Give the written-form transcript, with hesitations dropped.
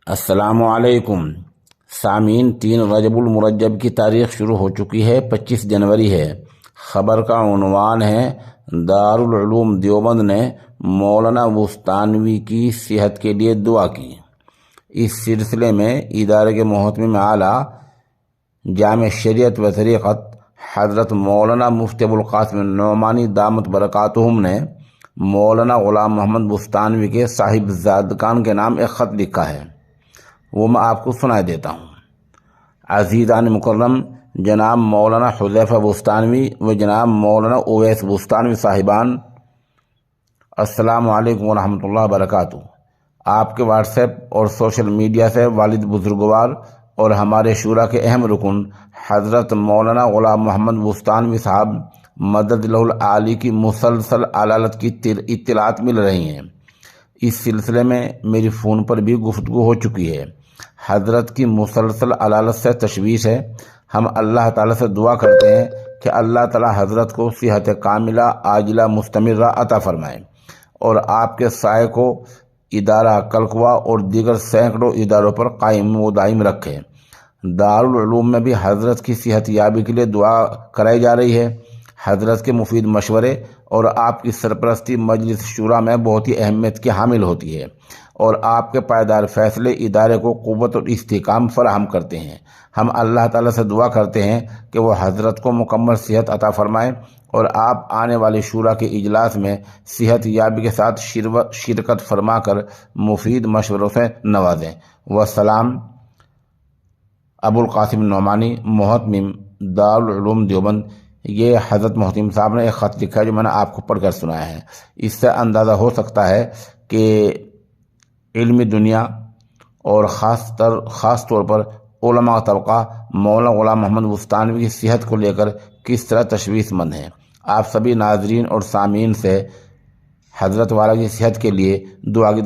السلام علیکم سامعین، 3 رجب المرجب کی تاریخ شروع ہو چکی ہے، 25 جنوری ہے۔ خبر کا عنوان ہے دارالعلوم دیوبند نے مولانا بستانوی کی صحت کے لیے دعا کی۔ اس سلسلے میں ادارے کے محتمم اعلیٰ جامع شریعت و طریقت حضرت مولانا مفتی ابوالقاسم نعمانی دامت برکاتہم نے مولانا غلام محمد بستانوی کے صاحبزادگان کے نام ایک خط لکھا ہے، وہ میں آپ کو سنا دیتا ہوں۔ عزیزان مکرم، جناب مولانا حذیفہ بستانوی و جناب مولانا اویس بستانوی صاحبان، السلام علیکم ورحمۃ اللہ وبرکاتہ۔ آپ کے واٹس ایپ اور سوشل میڈیا سے والد بزرگوار اور ہمارے شورا کے اہم رکن حضرت مولانا غلام محمد بستانوی صاحب مدد لہ العالی کی مسلسل علالت کی اطلاعات مل رہی ہیں۔ اس سلسلے میں میری فون پر بھی گفتگو ہو چکی ہے۔ حضرت کی مسلسل علالت سے تشویش ہے۔ ہم اللہ تعالیٰ سے دعا کرتے ہیں کہ اللہ تعالیٰ حضرت کو صحت کاملہ عاجلہ مستمرہ عطا فرمائے اور آپ کے سائے کو ادارہ کلکوا اور دیگر سینکڑوں اداروں پر قائم و دائم رکھے۔ دارالعلوم میں بھی حضرت کی صحت یابی کے لیے دعا کرائی جا رہی ہے۔ حضرت کے مفید مشورے اور آپ کی سرپرستی مجلس شورا میں بہت ہی اہمیت کی حامل ہوتی ہے اور آپ کے پائیدار فیصلے ادارے کو قوت اور استحکام فراہم کرتے ہیں۔ ہم اللہ تعالیٰ سے دعا کرتے ہیں کہ وہ حضرت کو مکمل صحت عطا فرمائے اور آپ آنے والے شورا کے اجلاس میں صحت یابی کے ساتھ شرکت فرما کر مفید مشوروں سے نوازیں۔ والسلام، ابوالقاسم نعمانی، محتمم دارالعلوم دیوبند۔ یہ حضرت محتمم صاحب نے ایک خط لکھا ہے جو میں نے آپ کو پڑھ کر سنایا ہے۔ اس سے اندازہ ہو سکتا ہے کہ علمی دنیا اور خاص طور پر علماء طبقہ مولانا غلام محمد بستانوی کی صحت کو لے کر کس طرح تشویش مند ہیں۔ آپ سبھی ناظرین اور سامعین سے حضرت والا کی صحت کے لیے دعا کی